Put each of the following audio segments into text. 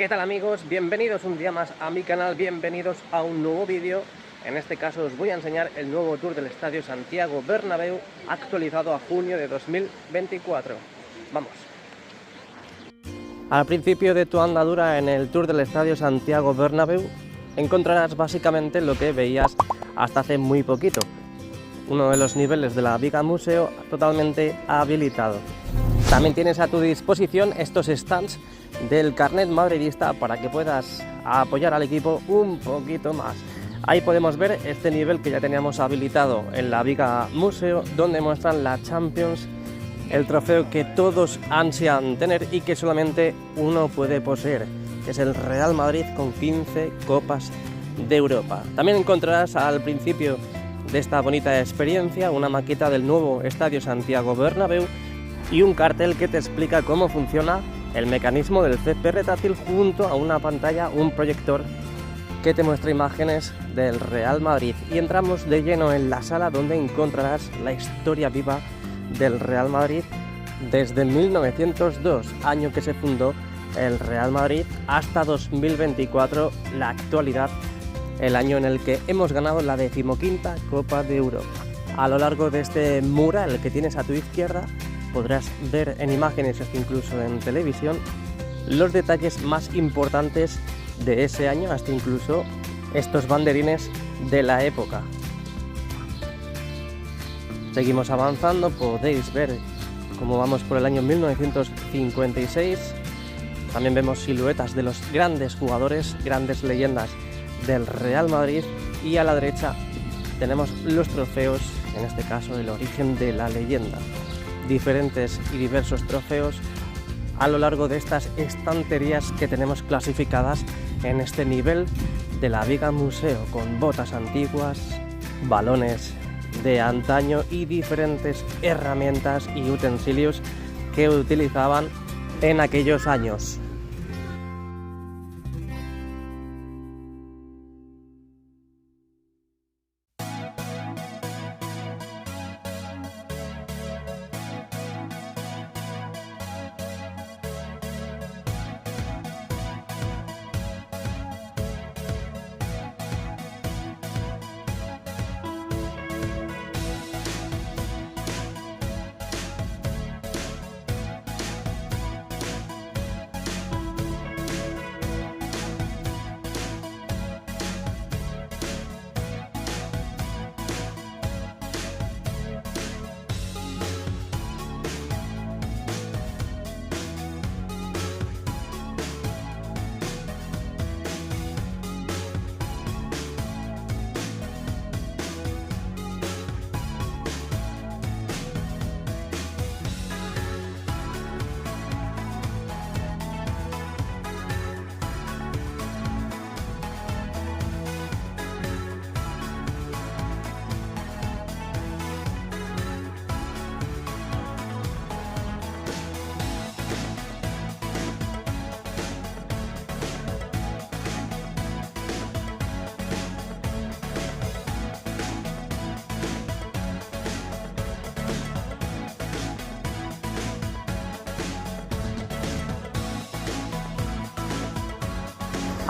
¿Qué tal amigos? Bienvenidos un día más a mi canal, bienvenidos a un nuevo vídeo. En este caso os voy a enseñar el nuevo tour del Estadio Santiago Bernabéu actualizado a junio de 2024. Vamos. Al principio de tu andadura en el tour del Estadio Santiago Bernabéu encontrarás básicamente lo que veías hasta hace muy poquito. Uno de los niveles de la Viga Museo totalmente habilitado. También tienes a tu disposición estos stands del carnet madridista para que puedas apoyar al equipo un poquito más. Ahí podemos ver este nivel que ya teníamos habilitado en la Viga Museo, donde muestran la Champions, el trofeo que todos ansian tener y que solamente uno puede poseer, que es el Real Madrid con 15 Copas de Europa. También encontrarás al principio de esta bonita experiencia una maqueta del nuevo Estadio Santiago Bernabéu y un cartel que te explica cómo funciona el mecanismo del césped retráctil junto a una pantalla, un proyector que te muestra imágenes del Real Madrid. Y entramos de lleno en la sala donde encontrarás la historia viva del Real Madrid desde 1902, año que se fundó el Real Madrid, hasta 2024, la actualidad, el año en el que hemos ganado la 15ª Copa de Europa. A lo largo de este mural que tienes a tu izquierda podrás ver en imágenes o incluso en televisión los detalles más importantes de ese año, hasta incluso estos banderines de la época. Seguimos avanzando, podéis ver cómo vamos por el año 1956. También vemos siluetas de los grandes jugadores, grandes leyendas del Real Madrid, y a la derecha tenemos los trofeos, en este caso el origen de la leyenda. Diferentes y diversos trofeos a lo largo de estas estanterías que tenemos clasificadas en este nivel de la Viga Museo, con botas antiguas, balones de antaño y diferentes herramientas y utensilios que utilizaban en aquellos años.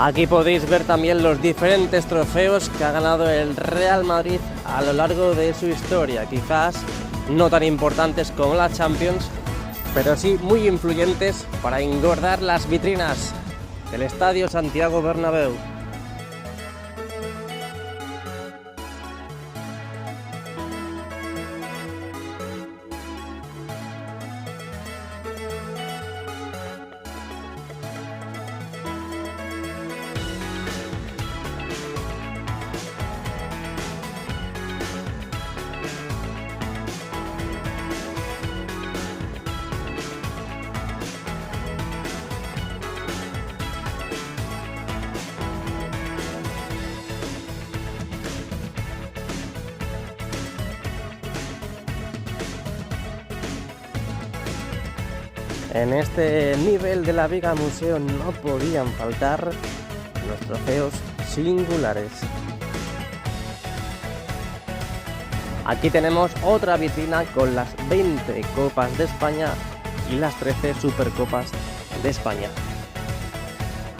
Aquí podéis ver también los diferentes trofeos que ha ganado el Real Madrid a lo largo de su historia. Quizás no tan importantes como la Champions, pero sí muy influyentes para engordar las vitrinas del Estadio Santiago Bernabéu. En este nivel de la Viga Museo no podían faltar los trofeos singulares. Aquí tenemos otra vitrina con las 20 Copas de España y las 13 Supercopas de España.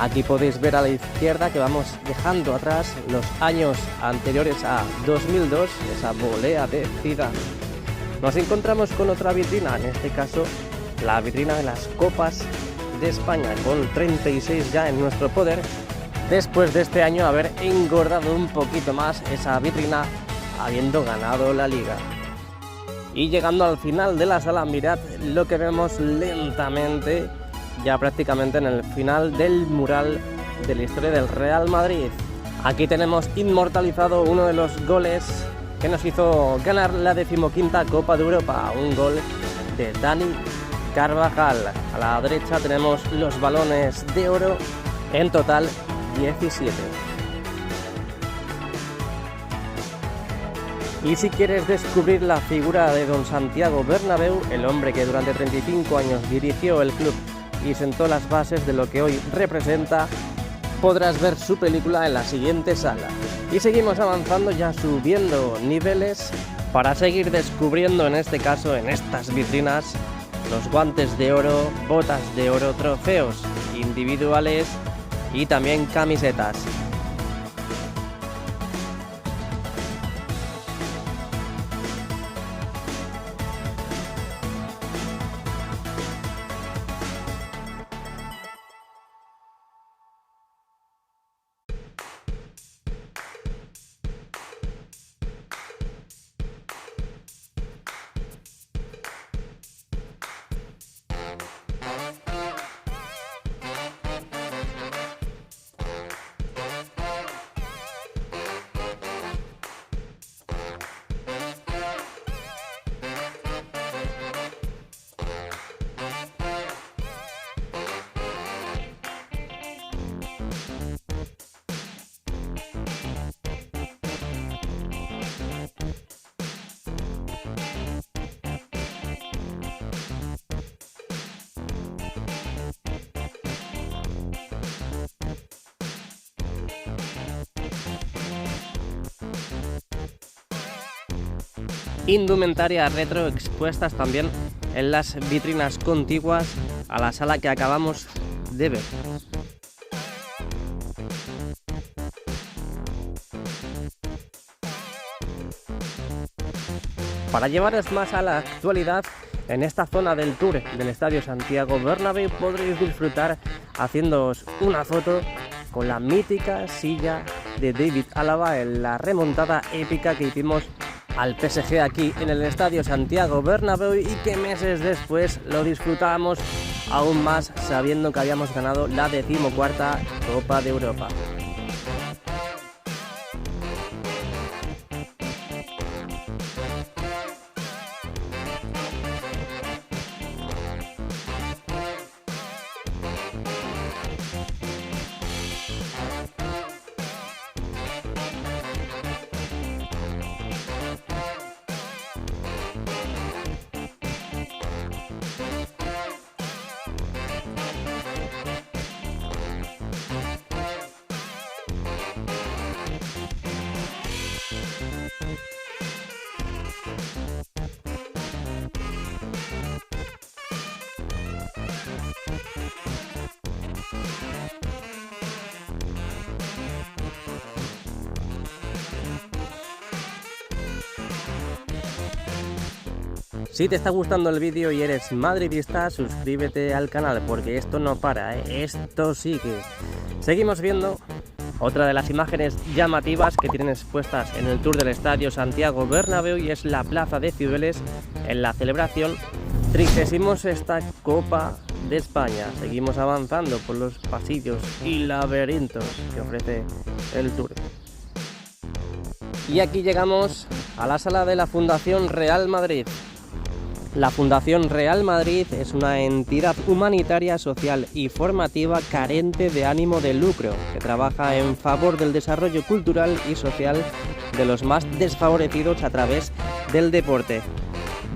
Aquí podéis ver a la izquierda que vamos dejando atrás los años anteriores a 2002, esa volea de Zidane. Nos encontramos con otra vitrina, en este caso la vitrina de las Copas de España, con 36 ya en nuestro poder, después de este año haber engordado un poquito más esa vitrina habiendo ganado la Liga. Y llegando al final de la sala, mirad lo que vemos lentamente, ya prácticamente en el final del mural de la historia del Real Madrid. Aquí tenemos inmortalizado uno de los goles que nos hizo ganar la 15ª Copa de Europa, un gol de Dani Carvajal. A la derecha tenemos los balones de oro, en total 17. Y si quieres descubrir la figura de don Santiago Bernabéu, el hombre que durante 35 años dirigió el club y sentó las bases de lo que hoy representa, podrás ver su película en la siguiente sala. Y seguimos avanzando, ya subiendo niveles, para seguir descubriendo, en este caso, en estas vitrinas, los guantes de oro, botas de oro, trofeos individuales y también camisetas. Indumentaria retro expuestas también en las vitrinas contiguas a la sala que acabamos de ver. Para llevaros más a la actualidad, en esta zona del tour del Estadio Santiago Bernabéu podréis disfrutar haciéndoos una foto con la mítica silla de David Alaba en la remontada épica que hicimos al PSG aquí en el Estadio Santiago Bernabéu, y que meses después lo disfrutábamos aún más sabiendo que habíamos ganado la 14ª Copa de Europa. Si te está gustando el vídeo y eres madridista, suscríbete al canal porque esto no para, esto sigue. Seguimos viendo otra de las imágenes llamativas que tienen expuestas en el tour del Estadio Santiago Bernabéu, y es la Plaza de Cibeles en la celebración 36ª Copa de España. Seguimos avanzando por los pasillos y laberintos que ofrece el tour. Y aquí llegamos a la sala de la Fundación Real Madrid. La Fundación Real Madrid es una entidad humanitaria, social y formativa carente de ánimo de lucro, que trabaja en favor del desarrollo cultural y social de los más desfavorecidos a través del deporte.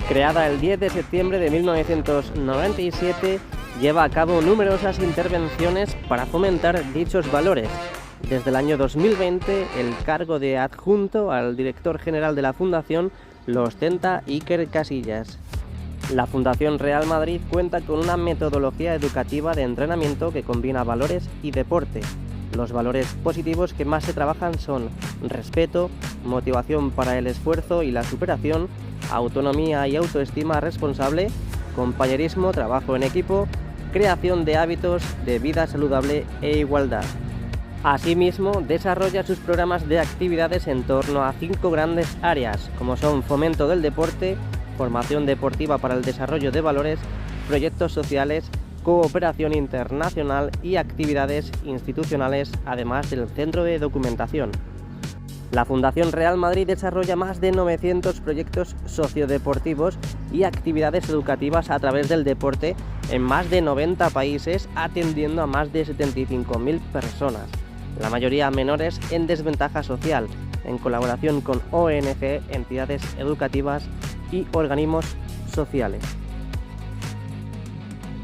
Creada el 10 de septiembre de 1997, lleva a cabo numerosas intervenciones para fomentar dichos valores. Desde el año 2020, el cargo de adjunto al director general de la Fundación lo ostenta Iker Casillas. La Fundación Real Madrid cuenta con una metodología educativa de entrenamiento que combina valores y deporte. Los valores positivos que más se trabajan son respeto, motivación para el esfuerzo y la superación, autonomía y autoestima responsable, compañerismo, trabajo en equipo, creación de hábitos de vida saludable e igualdad. Asimismo, desarrolla sus programas de actividades en torno a 5 grandes áreas, como son fomento del deporte, formación deportiva para el desarrollo de valores, proyectos sociales, cooperación internacional y actividades institucionales, además del centro de documentación. La Fundación Real Madrid desarrolla más de 900 proyectos sociodeportivos y actividades educativas a través del deporte en más de 90 países, atendiendo a más de 75.000 personas, la mayoría menores en desventaja social, en colaboración con ONG, entidades educativas y organismos sociales.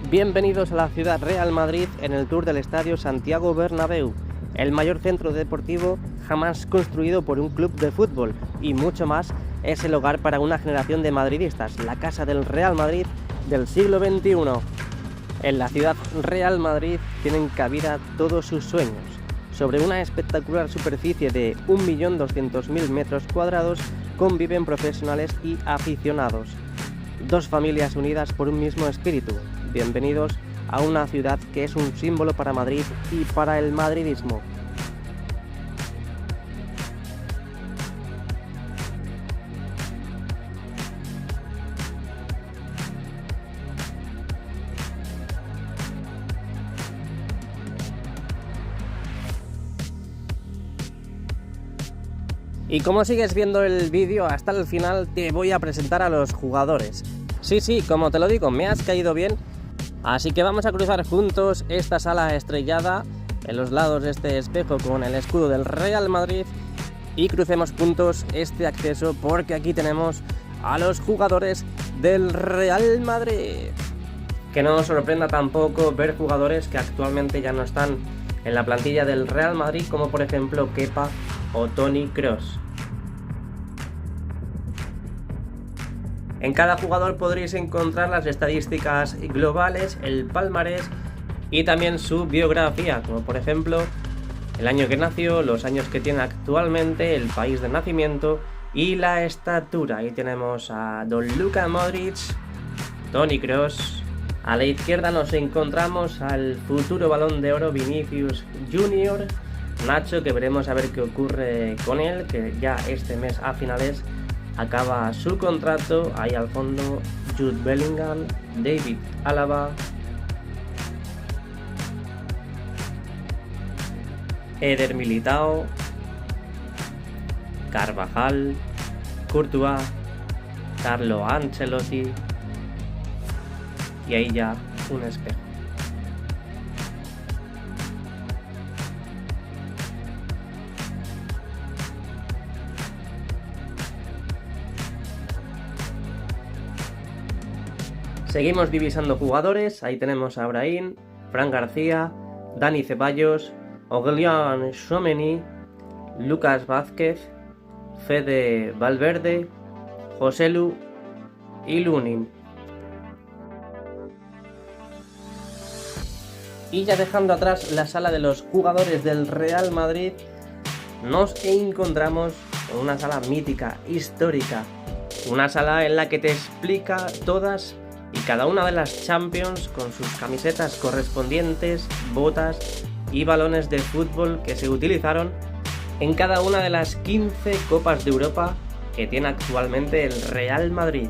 Bienvenidos a la ciudad Real Madrid en el tour del Estadio Santiago Bernabéu, el mayor centro deportivo jamás construido por un club de fútbol, y mucho más. Es el hogar para una generación de madridistas, la casa del Real Madrid del siglo XXI. En la ciudad Real Madrid tienen cabida todos sus sueños. Sobre una espectacular superficie de 1.200.000 metros cuadrados conviven profesionales y aficionados. Dos familias unidas por un mismo espíritu. Bienvenidos a una ciudad que es un símbolo para Madrid y para el madridismo. Y como sigues viendo el vídeo hasta el final, te voy a presentar a los jugadores. Sí, como te lo digo, me has caído bien. Así que vamos a cruzar juntos esta sala estrellada, en los lados de este espejo con el escudo del Real Madrid, y crucemos juntos este acceso porque aquí tenemos a los jugadores del Real Madrid. Que no nos sorprenda tampoco ver jugadores que actualmente ya no están en la plantilla del Real Madrid, como por ejemplo Kepa o Toni Kroos. En cada jugador podréis encontrar las estadísticas globales, el palmarés y también su biografía, como por ejemplo el año que nació, los años que tiene actualmente, el país de nacimiento y la estatura. Ahí tenemos a Don Luka Modric, Toni Kroos. A la izquierda nos encontramos al futuro Balón de Oro Vinicius Junior, Nacho, que veremos a ver qué ocurre con él, que ya este mes a finales acaba su contrato. Ahí al fondo Jude Bellingham, David Alaba, Eder Militao, Carvajal, Courtois, Carlo Ancelotti, y ahí ya un espejo. Seguimos divisando jugadores. Ahí tenemos a Brahim, Fran García, Dani Ceballos, Aurélien Tchouameni, Lucas Vázquez, Fede Valverde, Joselu y Lunin. Y ya dejando atrás la sala de los jugadores del Real Madrid, nos encontramos con una sala mítica, histórica. Una sala en la que te explica todas y cada una de las Champions con sus camisetas correspondientes, botas y balones de fútbol que se utilizaron en cada una de las 15 Copas de Europa que tiene actualmente el Real Madrid.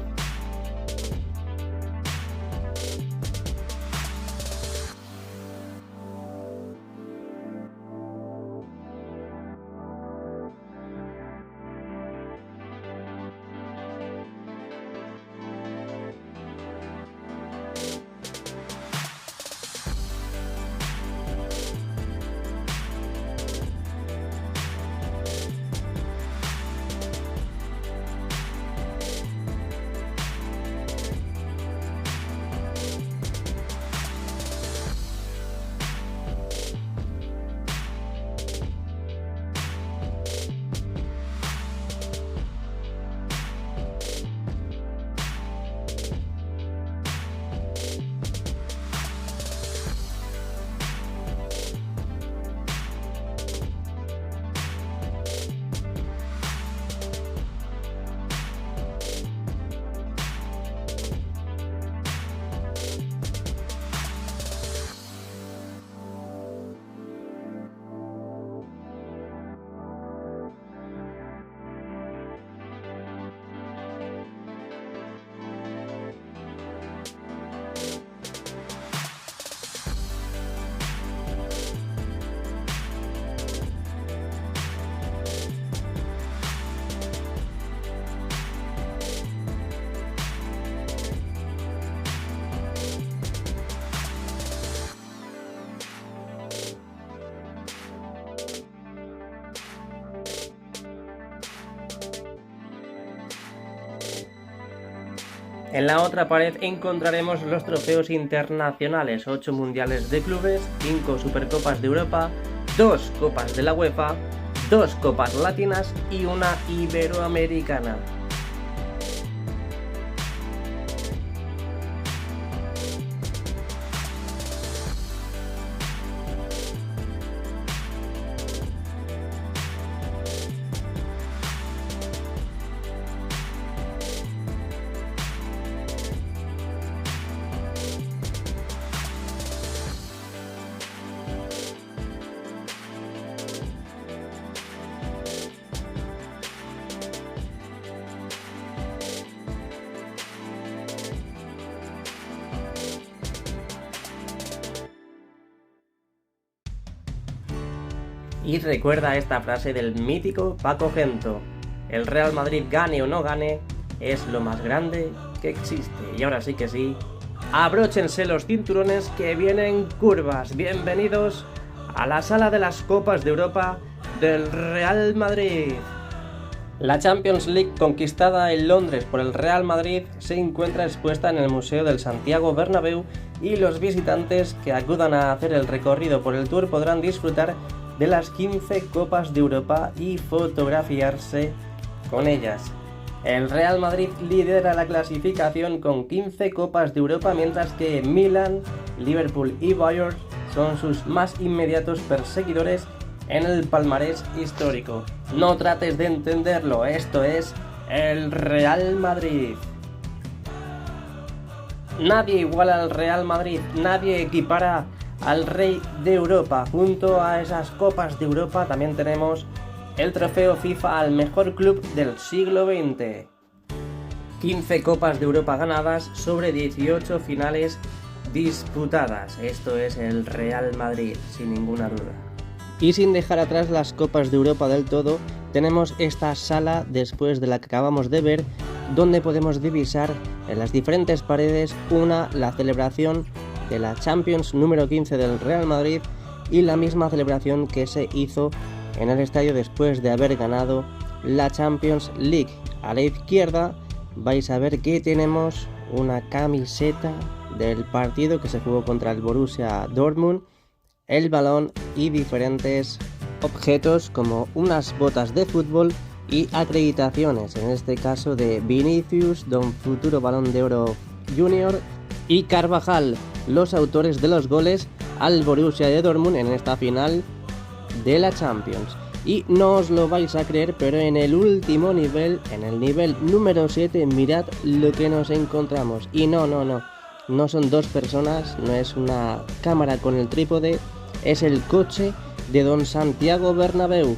En la otra pared encontraremos los trofeos internacionales, 8 mundiales de clubes, 5 supercopas de Europa, 2 copas de la UEFA, 2 copas latinas y una iberoamericana. Y recuerda esta frase del mítico Paco Gento: el Real Madrid gane o no gane, es lo más grande que existe. Y ahora sí que sí, abróchense los cinturones que vienen curvas. Bienvenidos a la sala de las Copas de Europa del Real Madrid. La Champions League conquistada en Londres por el Real Madrid se encuentra expuesta en el Museo del Santiago Bernabéu y los visitantes que acudan a hacer el recorrido por el tour podrán disfrutar de las 15 Copas de Europa y fotografiarse con ellas. El Real Madrid lidera la clasificación con 15 Copas de Europa, mientras que Milan, Liverpool y Bayern son sus más inmediatos perseguidores en el palmarés histórico. No trates de entenderlo, esto es el Real Madrid. Nadie iguala al Real Madrid, nadie equipara al Rey de Europa. Junto a esas Copas de Europa también tenemos el trofeo FIFA al mejor club del siglo XX. 15 Copas de Europa ganadas sobre 18 finales disputadas. Esto es el Real Madrid, sin ninguna duda. Y sin dejar atrás las Copas de Europa del todo, tenemos esta sala después de la que acabamos de ver, donde podemos divisar en las diferentes paredes la celebración de la Champions número 15 del Real Madrid y la misma celebración que se hizo en el estadio después de haber ganado la Champions League. A la izquierda vais a ver que tenemos una camiseta del partido que se jugó contra el Borussia Dortmund, el balón y diferentes objetos como unas botas de fútbol y acreditaciones, en este caso de Vinicius, don futuro Balón de Oro Junior, y Carvajal, los autores de los goles al Borussia de Dortmund en esta final de la Champions. Y no os lo vais a creer, pero en el último nivel, en el nivel número 7, mirad lo que nos encontramos. Y no son dos personas, no es una cámara con el trípode, es el coche de don Santiago Bernabéu.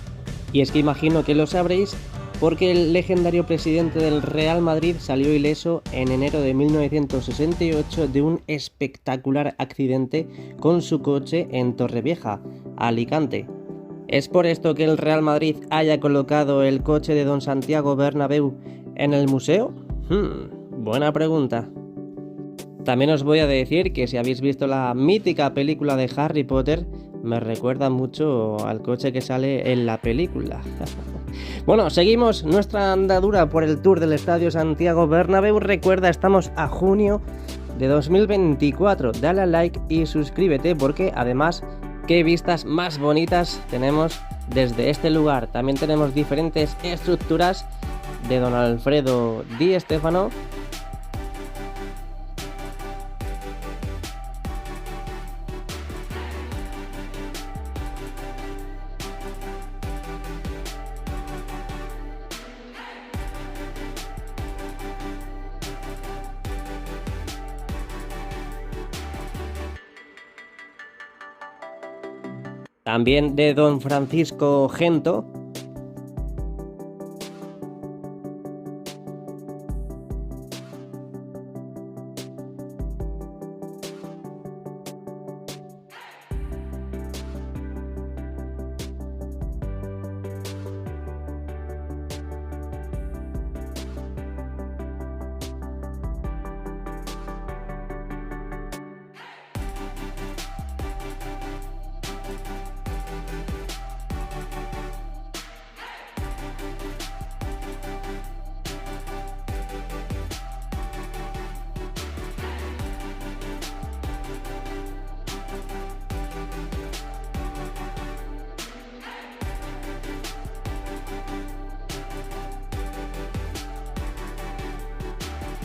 Y es que imagino que lo sabréis, porque el legendario presidente del Real Madrid salió ileso en enero de 1968 de un espectacular accidente con su coche en Torrevieja, Alicante. ¿Es por esto que el Real Madrid haya colocado el coche de don Santiago Bernabéu en el museo? Buena pregunta. También os voy a decir que si habéis visto la mítica película de Harry Potter, me recuerda mucho al coche que sale en la película. Bueno, seguimos nuestra andadura por el tour del Estadio Santiago Bernabéu. Recuerda, estamos a junio de 2024. Dale al like y suscríbete, porque además, qué vistas más bonitas tenemos desde este lugar. También tenemos diferentes estructuras de don Alfredo Di Stéfano. También de don Francisco Gento.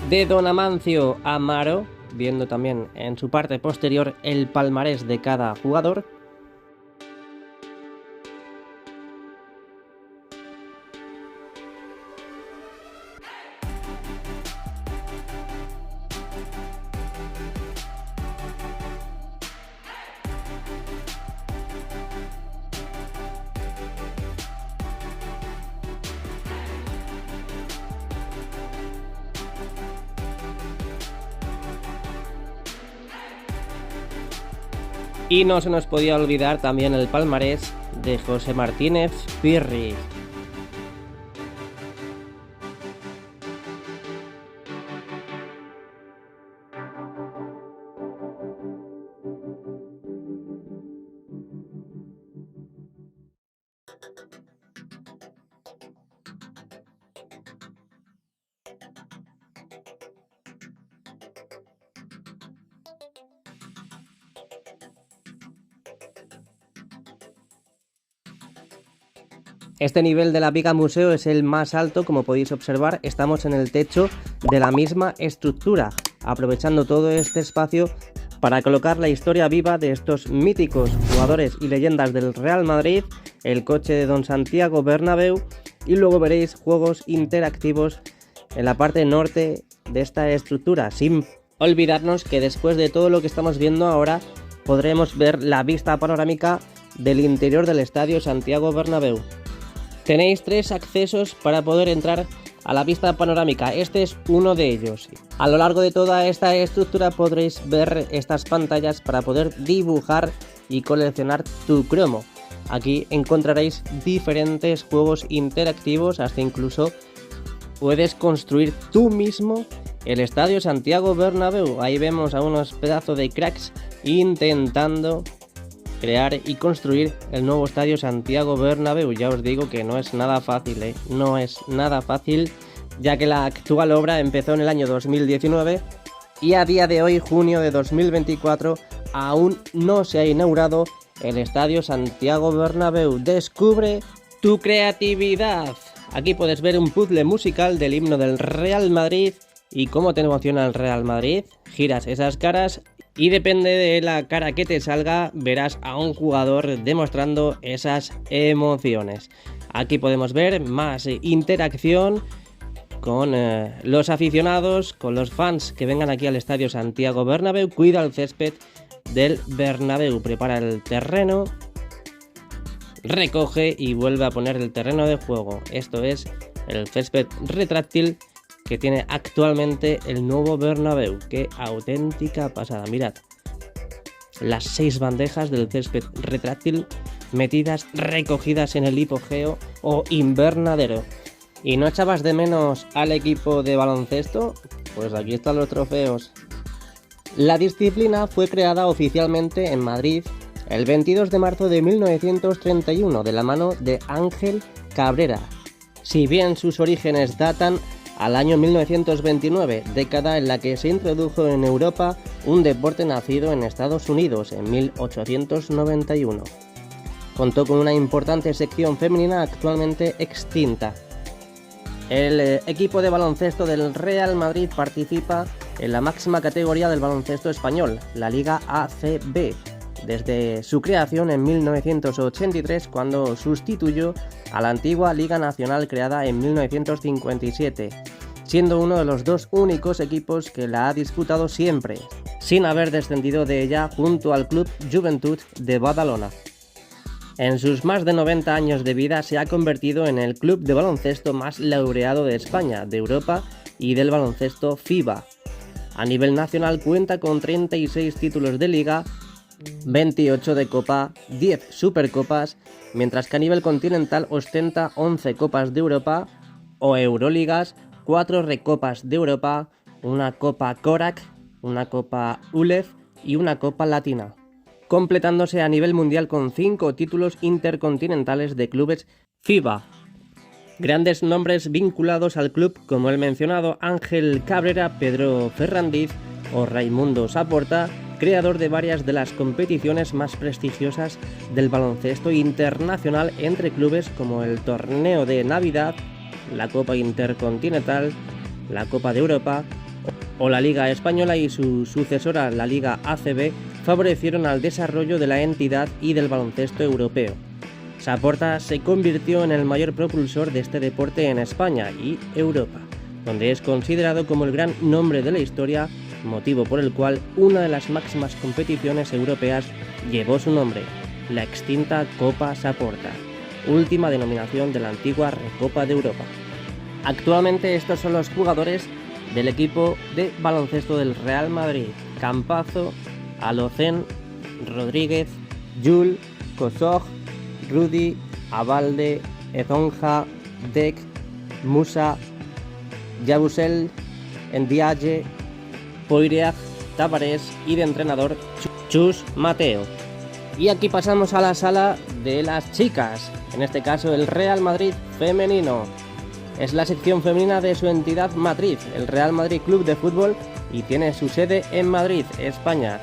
de don Amancio Amaro, viendo también en su parte posterior el palmarés de cada jugador. Y no se nos podía olvidar también el palmarés de José Martínez Pirri. Este nivel de la Viga Museo es el más alto, como podéis observar, estamos en el techo de la misma estructura, aprovechando todo este espacio para colocar la historia viva de estos míticos jugadores y leyendas del Real Madrid, el coche de don Santiago Bernabéu, y luego veréis juegos interactivos en la parte norte de esta estructura, sin olvidarnos que después de todo lo que estamos viendo ahora podremos ver la vista panorámica del interior del estadio Santiago Bernabéu. Tenéis 3 accesos para poder entrar a la vista panorámica, este es uno de ellos. A lo largo de toda esta estructura podréis ver estas pantallas para poder dibujar y coleccionar tu cromo. Aquí encontraréis diferentes juegos interactivos, hasta incluso puedes construir tú mismo el estadio Santiago Bernabéu. Ahí vemos a unos pedazos de cracks intentando crear y construir el nuevo estadio Santiago Bernabéu. Ya os digo que no es nada fácil, no es nada fácil, ya que la actual obra empezó en el año 2019 y a día de hoy, junio de 2024, aún no se ha inaugurado el estadio Santiago Bernabéu. Descubre tu creatividad. Aquí puedes ver un puzzle musical del himno del Real Madrid y cómo te emociona el Real Madrid. Giras esas caras y depende de la cara que te salga, verás a un jugador demostrando esas emociones. Aquí podemos ver más interacción con los aficionados, con los fans que vengan aquí al estadio Santiago Bernabéu. Cuida el césped del Bernabéu, prepara el terreno, recoge y vuelve a poner el terreno de juego. Esto es el césped retráctil que tiene actualmente el nuevo Bernabéu. Qué auténtica pasada, mirad. Las 6 bandejas del césped retráctil metidas, recogidas en el hipogeo o invernadero. ¿Y no echabas de menos al equipo de baloncesto? Pues aquí están los trofeos. La disciplina fue creada oficialmente en Madrid el 22 de marzo de 1931 de la mano de Ángel Cabrera. Si bien sus orígenes datan al año 1929, década en la que se introdujo en Europa un deporte nacido en Estados Unidos en 1891. Contó con una importante sección femenina actualmente extinta. El equipo de baloncesto del Real Madrid participa en la máxima categoría del baloncesto español, la Liga ACB, desde su creación en 1983, cuando sustituyó a la antigua Liga Nacional creada en 1957, siendo uno de los 2 únicos equipos que la ha disputado siempre, sin haber descendido de ella, junto al Club Joventut de Badalona. En sus más de 90 años de vida se ha convertido en el club de baloncesto más laureado de España, de Europa y del baloncesto FIBA. A nivel nacional cuenta con 36 títulos de liga, 28 de Copa, 10 Supercopas, mientras que a nivel continental ostenta 11 Copas de Europa o Euroligas, 4 Recopas de Europa, una Copa Korak, una Copa ULEF y una Copa Latina, completándose a nivel mundial con 5 títulos intercontinentales de clubes FIBA. Grandes nombres vinculados al club como el mencionado Ángel Cabrera, Pedro Ferrandiz o Raimundo Saporta, creador de varias de las competiciones más prestigiosas del baloncesto internacional entre clubes como el Torneo de Navidad, la Copa Intercontinental, la Copa de Europa o la Liga Española y su sucesora, la Liga ACB, favorecieron al desarrollo de la entidad y del baloncesto europeo. Saporta se convirtió en el mayor propulsor de este deporte en España y Europa, donde es considerado como el gran nombre de la historia, motivo por el cual una de las máximas competiciones europeas llevó su nombre, la extinta Copa Saporta, última denominación de la antigua Recopa de Europa. Actualmente estos son los jugadores del equipo de baloncesto del Real Madrid: Campazzo, Alocén, Rodríguez, Jul, Kosog, Rudy, Abalde, Ezonja, Dek, Musa, Yabusel, Ndiaye, Poirier, Tavares y de entrenador Chus Mateo. Y aquí pasamos a la sala de las chicas, en este caso el Real Madrid femenino. Es la sección femenina de su entidad matriz, el Real Madrid Club de Fútbol, y tiene su sede en Madrid, España.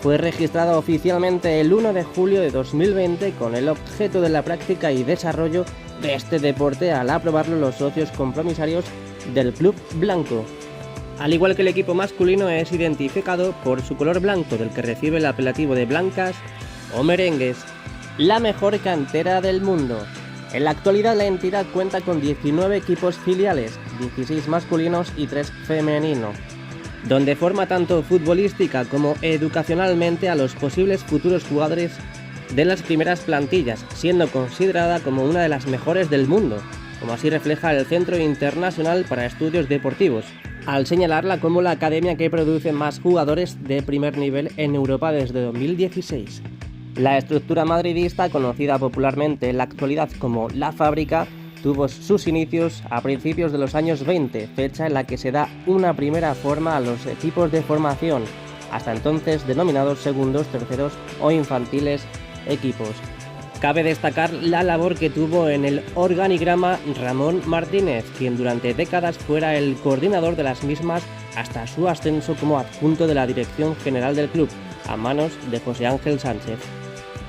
Fue registrada oficialmente el 1 de julio de 2020 con el objeto de la práctica y desarrollo de este deporte al aprobarlo los socios compromisarios del Club Blanco. Al igual que el equipo masculino, es identificado por su color blanco, del que recibe el apelativo de blancas o merengues, la mejor cantera del mundo. En la actualidad la entidad cuenta con 19 equipos filiales, 16 masculinos y 3 femeninos, donde forma tanto futbolística como educacionalmente a los posibles futuros jugadores de las primeras plantillas, siendo considerada como una de las mejores del mundo, como así refleja el Centro Internacional para Estudios Deportivos, al señalarla como la academia que produce más jugadores de primer nivel en Europa desde 2016. La estructura madridista, conocida popularmente en la actualidad como La Fábrica, tuvo sus inicios a principios de los años 20, fecha en la que se da una primera forma a los equipos de formación, hasta entonces denominados segundos, terceros o infantiles equipos. Cabe destacar la labor que tuvo en el organigrama Ramón Martínez, quien durante décadas fuera el coordinador de las mismas hasta su ascenso como adjunto de la dirección general del club, a manos de José Ángel Sánchez.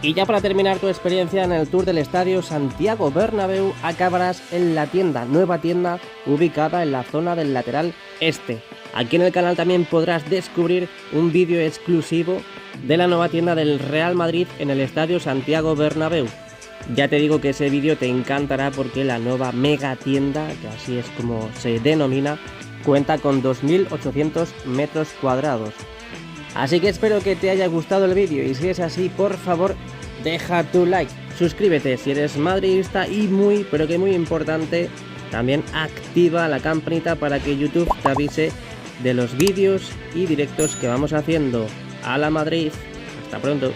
Y ya para terminar tu experiencia en el tour del estadio Santiago Bernabéu, acabarás en la nueva tienda ubicada en la zona del lateral este. Aquí en el canal también podrás descubrir un vídeo exclusivo de la nueva tienda del Real Madrid en el estadio Santiago Bernabéu. Ya te digo que ese vídeo te encantará porque la nueva mega tienda, que así es como se denomina, cuenta con 2.800 metros cuadrados. Así que espero que te haya gustado el vídeo y si es así, por favor, deja tu like, suscríbete si eres madridista y pero que muy importante, también activa la campanita para que YouTube te avise de los vídeos y directos que vamos haciendo. ¡A la Madrid! Hasta pronto.